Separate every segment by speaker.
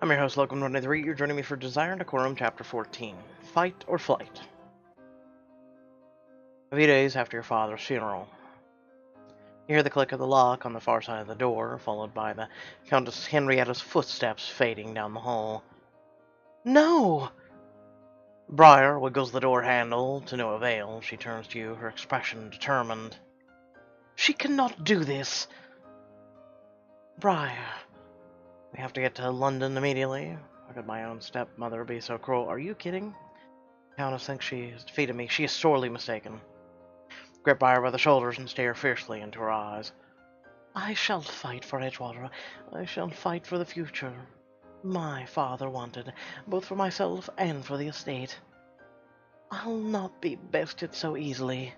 Speaker 1: I'm your host, Logan123. You're joining me for Desire and Decorum, Chapter 14, Fight or Flight. A few days after your father's funeral, you hear the click of the lock on the far side of the door, followed by the Countess Henrietta's footsteps fading down the hall. No! Briar wiggles the door handle to no avail. She turns to you, her expression determined. She cannot do this! Briar, we have to get to London immediately. How could my own stepmother be so cruel? Are you kidding? The Countess thinks she has defeated me. She is sorely mistaken. Grip Briar by the shoulders and stare fiercely into her eyes. I shall fight for Edgewater. I shall fight for the future my father wanted, both for myself and for the estate. I'll not be bested so easily.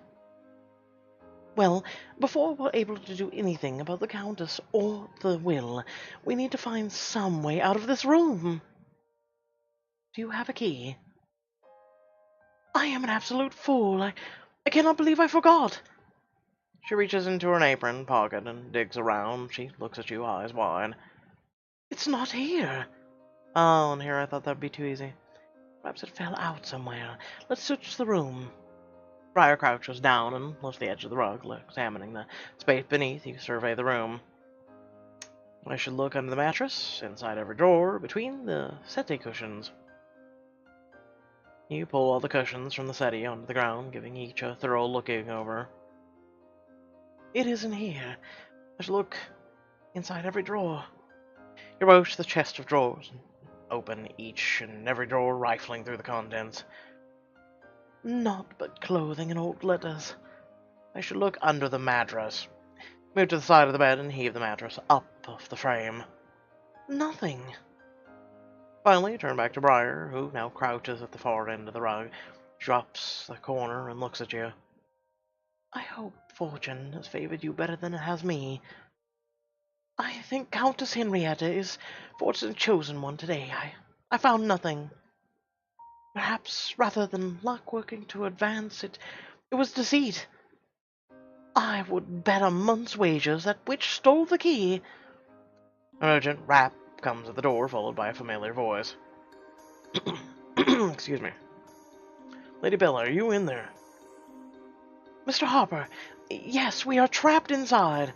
Speaker 1: Well, before we're able to do anything about the Countess or the will, we need to find some way out of this room. Do you have a key? I am an absolute fool. I cannot believe I forgot. She reaches into her apron pocket and digs around. She looks at you, eyes wide. It's not here. Oh, and here I thought that'd be too easy. Perhaps it fell out somewhere. Let's search the room. Briar crouches down and lifts the edge of the rug, examining the space beneath. You survey the room. I should look under the mattress, inside every drawer, between the settee cushions. You pull all the cushions from the settee onto the ground, giving each a thorough looking over. It isn't here. I should look inside every drawer. You approach the chest of drawers and open each and every drawer, rifling through the contents. Naught but clothing and old letters. I should look under the mattress. Move to the side of the bed and heave the mattress up off the frame. Nothing. Finally, turn back to Briar, who now crouches at the far end of the rug, drops the corner and looks at you. I hope fortune has favored you better than it has me. I think Countess Henrietta is fortune's chosen one today. I found nothing. Perhaps, rather than luck working to advance it was deceit. I would bet a month's wages that witch stole the key. An urgent rap comes at the door, followed by a familiar voice. Excuse me. Lady Bella, are you in there? Mr. Harper, yes, we are trapped inside.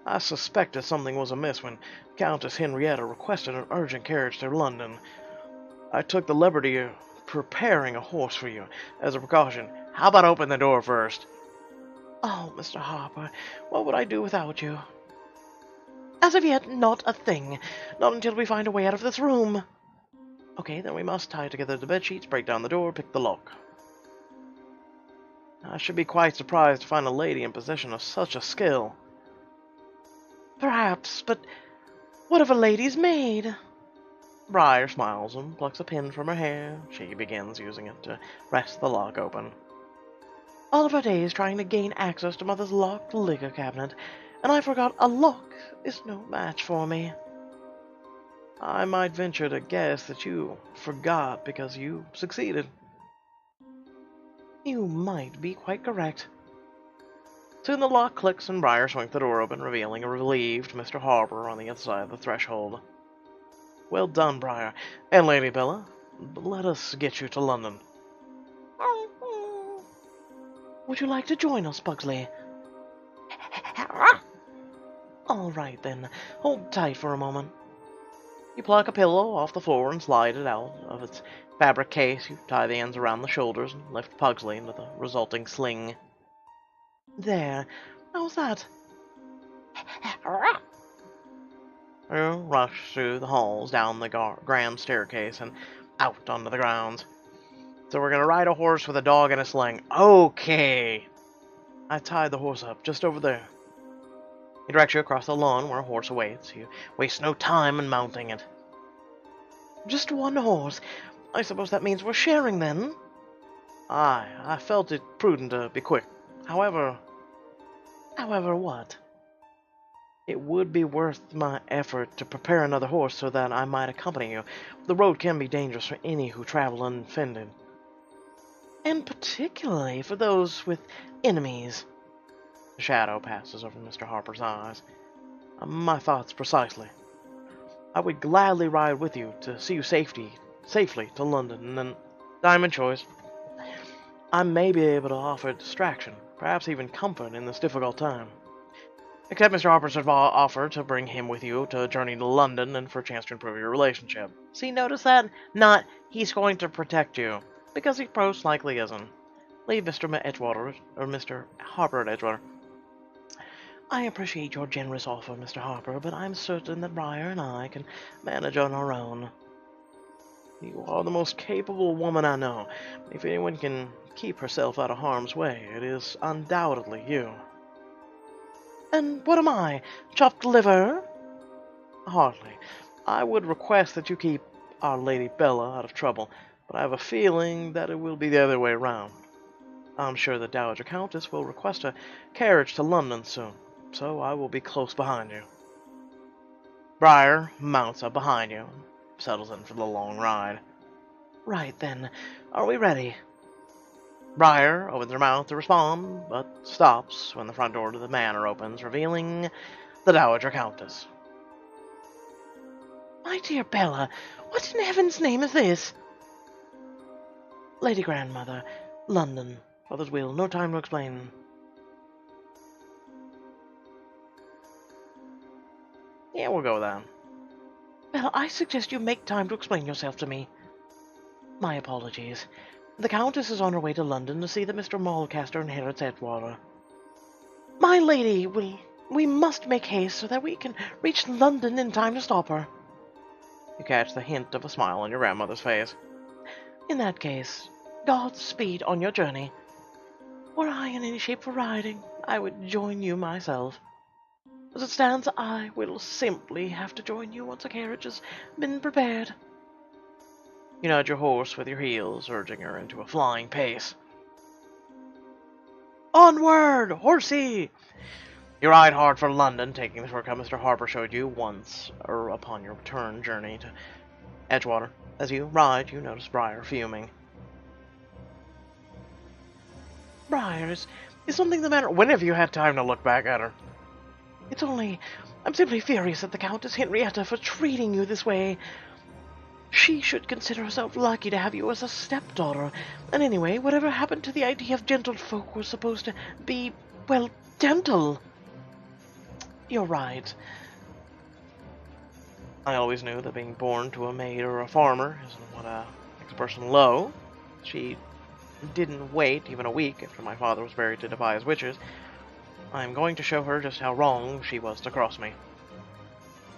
Speaker 1: I suspected something was amiss when Countess Henrietta requested an urgent carriage to London. I took the liberty of preparing a horse for you, as a precaution. How about open the door first? Oh, Mr. Harper, what would I do without you? As of yet, not a thing. Not until we find a way out of this room. Okay, then we must tie together the bedsheets, break down the door, pick the lock. I should be quite surprised to find a lady in possession of such a skill. Perhaps, but what of a lady's maid? Briar smiles and plucks a pin from her hair. She begins using it to wrest the lock open. All of our days trying to gain access to Mother's locked liquor cabinet, and I forgot a lock is no match for me. I might venture to guess that you forgot because you succeeded. You might be quite correct. Soon the lock clicks and Briar swings the door open, revealing a relieved Mr. Harper on the other side of the threshold. Well done, Briar. And Lady Bella, let us get you to London. Would you like to join us, Pugsley? All right, then. Hold tight for a moment. You pluck a pillow off the floor and slide it out of its fabric case. You tie the ends around the shoulders and lift Pugsley into the resulting sling. There. How's that? You rush through the halls, down the grand staircase, and out onto the grounds. So we're gonna ride a horse with a dog and a sling. Okay. I tied the horse up just over there. He directs you across the lawn where a horse awaits. You waste no time in mounting it. Just one horse. I suppose that means we're sharing, then? Aye, I felt it prudent to be quick. However what? It would be worth my effort to prepare another horse so that I might accompany you. The road can be dangerous for any who travel unattended. And particularly for those with enemies. A shadow passes over Mr. Harper's eyes. My thoughts precisely. I would gladly ride with you to see you safely to London, and then diamond choice. I may be able to offer distraction, perhaps even comfort in this difficult time. Accept Mr. Harper's offer to bring him with you to journey to London and for a chance to improve your relationship. See, notice that? Not, he's going to protect you, because he most likely isn't. Leave Mr. Edgewater, or Mr. Harper at Edgewater. I appreciate your generous offer, Mr. Harper, but I'm certain that Briar and I can manage on our own. You are the most capable woman I know. If anyone can keep herself out of harm's way, it is undoubtedly you. And what am I? Chopped liver? Hardly. I would request that you keep our Lady Bella out of trouble, but I have a feeling that it will be the other way around. I'm sure the Dowager Countess will request a carriage to London soon, so I will be close behind you. Briar mounts up behind you, settles in for the long ride. Right then, are we ready? Briar opens her mouth to respond, but stops when the front door to the manor opens, revealing the Dowager Countess. My dear Bella, what in heaven's name is this? Lady Grandmother, London. Father's will, no time to explain. Yeah, we'll go with that. Bella, I suggest you make time to explain yourself to me. My apologies. The Countess is on her way to London to see that Mr. Castor inherits Edgewater. My lady, we must make haste so that we can reach London in time to stop her. You catch the hint of a smile on your grandmother's face. In that case, Godspeed on your journey. Were I in any shape for riding, I would join you myself. As it stands, I will simply have to join you once a carriage has been prepared. You nudge your horse with your heels, urging her into a flying pace. Onward, horsey! You ride hard for London, taking the shortcut Mr. Harper showed you once, or upon your return journey to Edgewater. As you ride, you notice Briar fuming. Briar, is something the matter? When have you had time to look back at her? It's only... I'm simply furious at the Countess Henrietta for treating you this way. She should consider herself lucky to have you as a stepdaughter. And anyway, whatever happened to the idea of gentlefolk was supposed to be, well, gentle? You're right. I always knew that being born to a maid or a farmer isn't what makes a person low. She didn't wait even a week after my father was buried to defy his wishes. I'm going to show her just how wrong she was to cross me.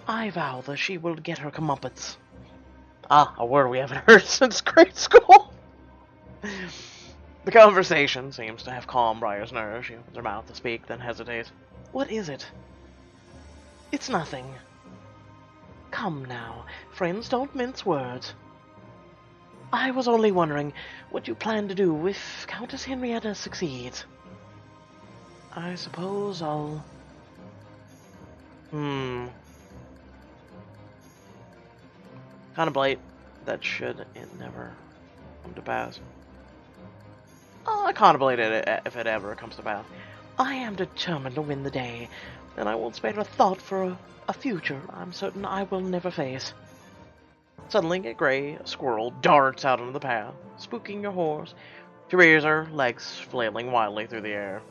Speaker 1: I vow that she will get her comeuppance. Ah, a word we haven't heard since grade school. The conversation seems to have calmed Briar's nerves. She opens her mouth to speak, then hesitates. What is it? It's nothing. Come now, friends, don't mince words. I was only wondering what you plan to do if Countess Henrietta succeeds. I suppose I'll... Contemplate that should it never come to pass. I contemplate it if it ever comes to pass. I am determined to win the day, and I won't spare a thought for a future I'm certain I will never face. Suddenly, a gray squirrel darts out into the path, spooking your horse. She rears her legs flailing wildly through the air.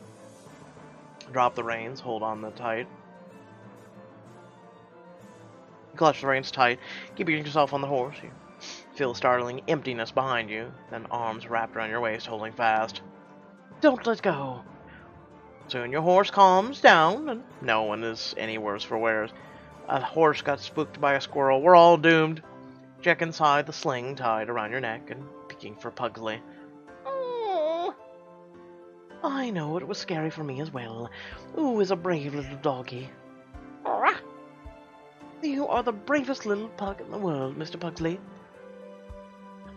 Speaker 1: Drop the reins, hold on tight. Clutch the reins tight, keeping yourself on the horse. You feel a startling emptiness behind you, then arms wrapped around your waist, holding fast. Don't let go. Soon your horse calms down, and no one is any worse for wear. A horse got spooked by a squirrel. We're all doomed. Check inside the sling tied around your neck and peeking for Pugsley. Oh, I know it was scary for me as well. Ooh is a brave little doggy. You are the bravest little pug in the world, Mr. Pugsley.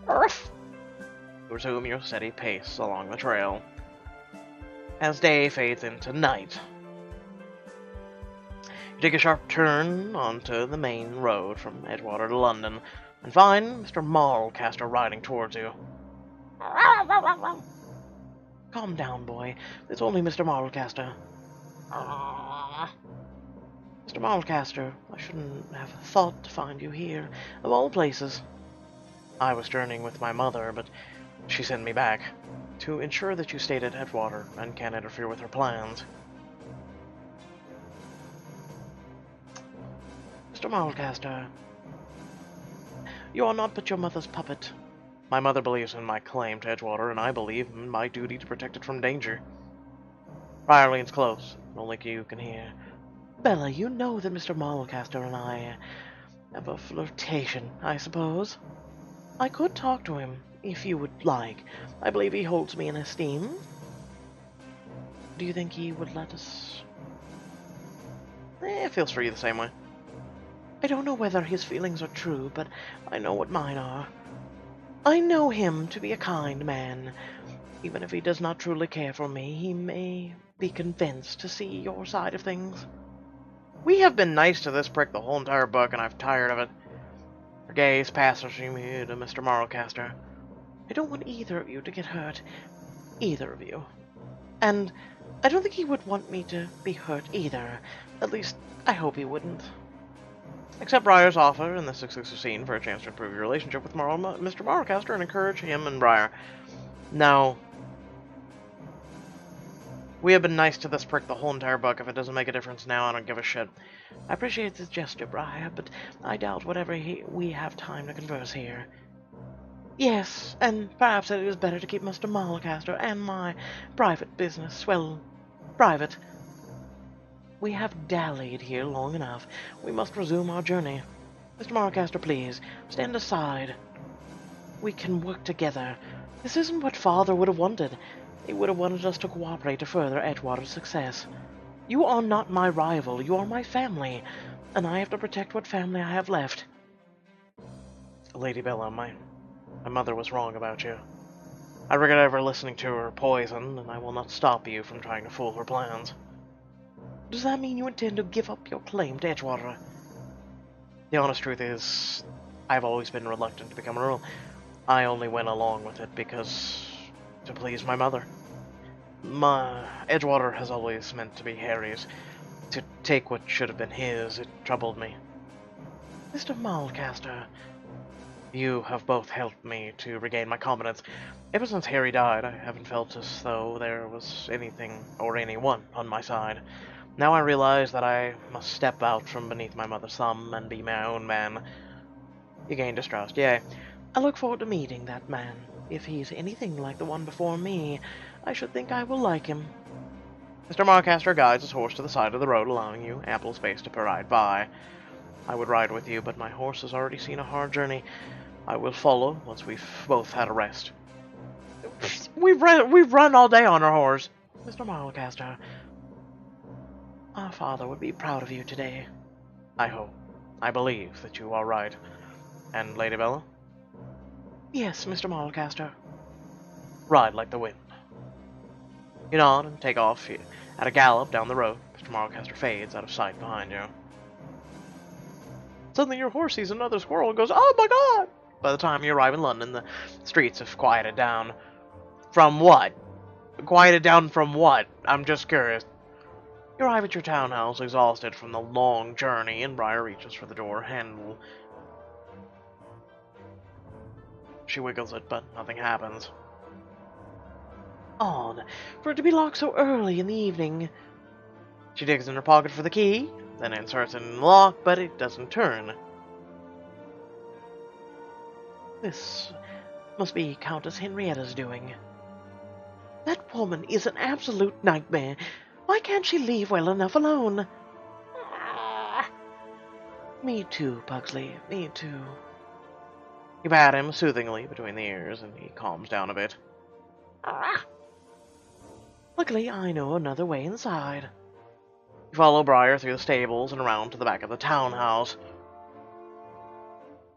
Speaker 1: Ruff! Resume your steady pace along the trail. As day fades into night, you take a sharp turn onto the main road from Edgewater to London, and find Mr. Castor riding towards you. Calm down, boy. It's only Mr. Castor. Mr. Malcaster, I shouldn't have thought to find you here, of all places. I was journeying with my mother, but she sent me back to ensure that you stayed at Edgewater and can't interfere with her plans. Mr. Malcaster, you are not but your mother's puppet. My mother believes in my claim to Edgewater, and I believe in my duty to protect it from danger. Briar leans close, only you can hear. Bella, you know that Mr. Malcaster and I have a flirtation, I suppose. I could talk to him, if you would like. I believe he holds me in esteem. Do you think he would let us? It feels free the same way. I don't know whether his feelings are true, but I know what mine are. I know him to be a kind man. Even if he does not truly care for me, he may be convinced to see your side of things. We have been nice to this prick the whole entire book, and I'm tired of it. Her gaze passes from me to Mr. Marlcaster. I don't want either of you to get hurt. Either of you. And I don't think he would want me to be hurt either. At least, I hope he wouldn't. Accept Briar's offer in this exclusive scene for a chance to improve your relationship with Mr. Marlcaster and encourage him and Briar. Now, we have been nice to this prick the whole entire book. If it doesn't make a difference now, I don't give a shit. I appreciate the gesture, Briar, but I doubt we have time to converse here. Yes, and perhaps it is better to keep Mr. Malcaster and my private business, well, private. We have dallied here long enough. We must resume our journey. Mr. Malcaster, please, stand aside. We can work together. This isn't what Father would have wanted. He would have wanted us to cooperate to further Edgewater's success. You are not my rival. You are my family, and I have to protect what family I have left. Lady Bella, my mother was wrong about you. I regret ever listening to her poison, and I will not stop you from trying to fool her plans. Does that mean you intend to give up your claim to Edgewater? The honest truth is, I've always been reluctant to become a Earl. I only went along with it because to please my mother. My Edgewater has always meant to be Harry's. To take what should have been his, it troubled me. Mr. Malcaster, you have both helped me to regain my confidence. Ever since Harry died, I haven't felt as though there was anything or anyone on my side. Now I realize that I must step out from beneath my mother's thumb and be my own man. You gain distrust, yea. I look forward to meeting that man. If he's anything like the one before me, I should think I will like him. Mr. Marcaster guides his horse to the side of the road, allowing you ample space to ride by. I would ride with you, but my horse has already seen a hard journey. I will follow once we've both had a rest. We've run all day on our horse. Mr. Marcaster, our father would be proud of you today. I hope. I believe that you are right. And Lady Bella? Yes, Mr. Malcaster. Ride like the wind. You nod and take off at a gallop down the road. Mr. Malcaster fades out of sight behind you. Suddenly your horse sees another squirrel and goes, "Oh my god!" By the time you arrive in London, the streets have quieted down. From what? Quieted down from what? I'm just curious. You arrive at your townhouse, exhausted from the long journey, and Briar reaches for the door handle. She wiggles it, but nothing happens. Odd, for it to be locked so early in the evening. She digs in her pocket for the key, then inserts it in the lock, but it doesn't turn. This must be Countess Henrietta's doing. That woman is an absolute nightmare. Why can't she leave well enough alone? Me too, Pugsley, me too. You pat him soothingly between the ears, and he calms down a bit. Luckily, I know another way inside. You follow Briar through the stables and around to the back of the townhouse.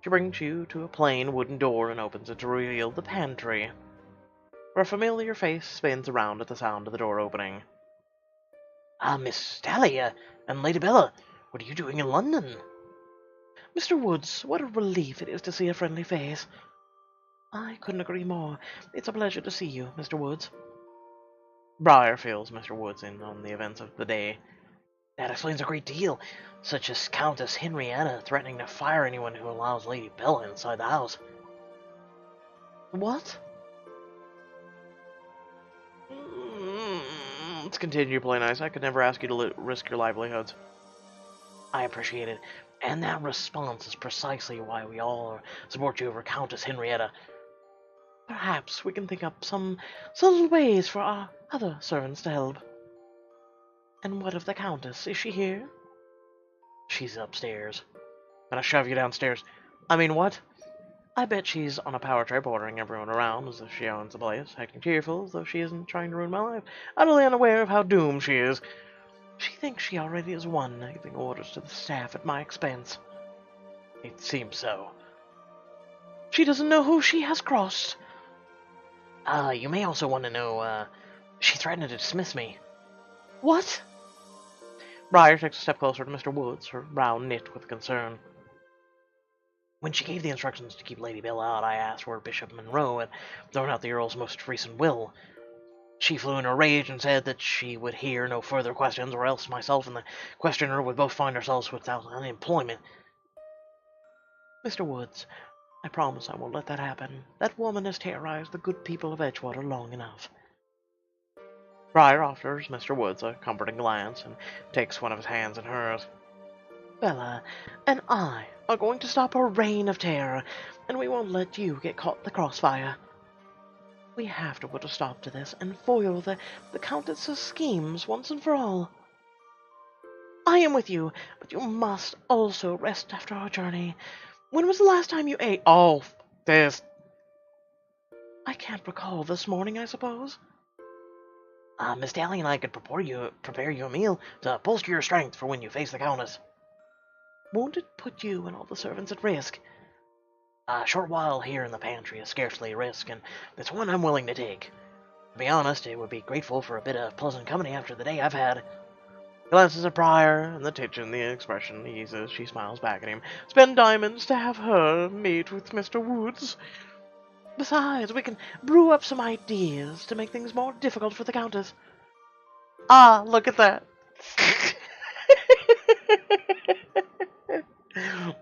Speaker 1: She brings you to a plain wooden door and opens it to reveal the pantry, where a familiar face spins around at the sound of the door opening. Ah, Miss Dahlia and Lady Bella, what are you doing in London? Mr. Woods, what a relief it is to see a friendly face. I couldn't agree more. It's a pleasure to see you, Mr. Woods. Briar fills Mr. Woods in on the events of the day. That explains a great deal, such as Countess Henrietta threatening to fire anyone who allows Lady Bella inside the house. What? Let's continue to play nice. I could never ask you to risk your livelihoods. I appreciate it, and that response is precisely why we all support you over Countess Henrietta. Perhaps we can think up some subtle ways for our other servants to help. And what of the Countess? Is she here? She's upstairs. Gonna shove you downstairs. I mean, what? I bet she's on a power trip ordering everyone around as if she owns the place, acting cheerful as though she isn't trying to ruin my life, utterly unaware of how doomed she is. She thinks she already has won, giving orders to the staff at my expense. It seems so. She doesn't know who she has crossed. You may also want to know, she threatened to dismiss me. What? Briar takes a step closer to Mr. Woods, her brow knit with concern. When she gave the instructions to keep Lady Bella out, I asked where Bishop Monroe had thrown out the Earl's most recent will. She flew in a rage and said that she would hear no further questions, or else myself and the questioner would both find ourselves without unemployment. Mr. Woods, I promise I won't let that happen. That woman has terrorized the good people of Edgewater long enough. Briar offers Mr. Woods a comforting glance and takes one of his hands in hers. Bella and I are going to stop her reign of terror, and we won't let you get caught in the crossfire. We have to put a stop to this and foil the Countess's schemes once and for all. I am with you, but you must also rest after our journey. When was the last time you ate? Oh, this. I can't recall this morning, I suppose. Miss Daly and I could prepare you a meal to bolster your strength for when you face the Countess. Won't it put you and all the servants at risk? A short while here in the pantry is scarcely a risk, and it's one I'm willing to take. To be honest, it would be grateful for a bit of pleasant company after the day I've had. Glances at Briar, and the titch in the expression eases. She smiles back at him. Spend diamonds to have her meet with Mr. Woods. Besides, we can brew up some ideas to make things more difficult for the Countess. Ah, look at that.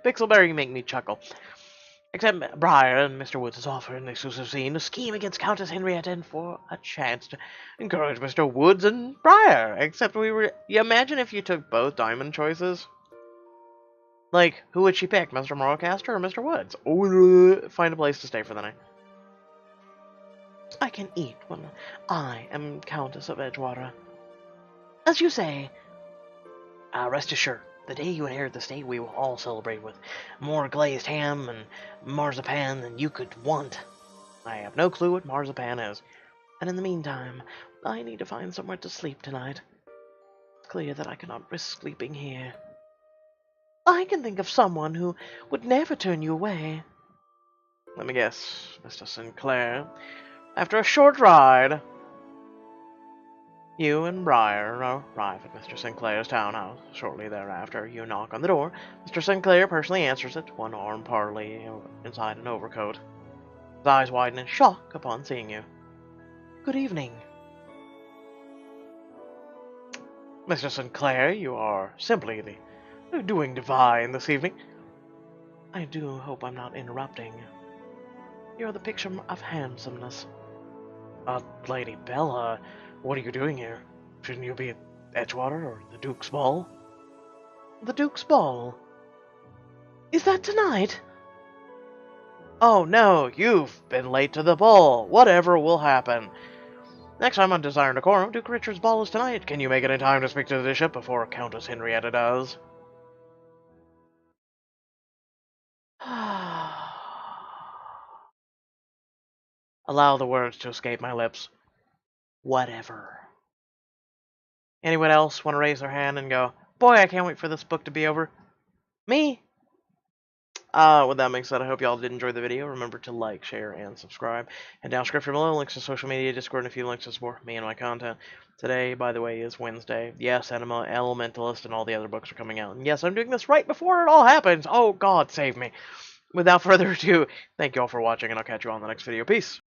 Speaker 1: Pixelberry make me chuckle. Except Briar and Mr. Woods has offered an exclusive scene to scheme against Countess Henrietta and for a chance to encourage Mr. Woods and Briar. Except you imagine if you took both diamond choices? Like, who would she pick, Mr. Marlow, Castor, or Mr. Woods? Or find a place to stay for the night. I can eat when I am Countess of Edgewater. As you say, rest assured, the day you inherit the state, we will all celebrate with more glazed ham and marzipan than you could want. I have no clue what marzipan is, and in the meantime, I need to find somewhere to sleep tonight. It's clear that I cannot risk sleeping here. I can think of someone who would never turn you away. Let me guess, Mr. Sinclair. After a short ride, you and Briar arrive at Mr. Sinclair's townhouse. Shortly thereafter, you knock on the door. Mr. Sinclair personally answers it, one arm partly inside an overcoat. His eyes widen in shock upon seeing you. Good evening. Mr. Sinclair, you are simply doing divine this evening. I do hope I'm not interrupting. You're the picture of handsomeness. Lady Bella, what are you doing here? Shouldn't you be at Edgewater or the Duke's Ball? The Duke's Ball? Is that tonight? Oh no, you've been late to the ball. Whatever will happen. Next time on Desire and Decorum, Duke Richard's ball is tonight. Can you make it in time to speak to the bishop before Countess Henrietta does? Allow the words to escape my lips. Whatever. Anyone else want to raise their hand and go, boy, I can't wait for this book to be over? Me? With that being said, I hope y'all did enjoy the video. Remember to like, share, and subscribe. And down description below, links to social media, Discord, and a few links to support me and my content. Today, by the way, is Wednesday. Yes, Anima, Elementalist, and all the other books are coming out. And yes, I'm doing this right before it all happens. Oh, God, save me. Without further ado, thank you all for watching, and I'll catch you all in the next video. Peace.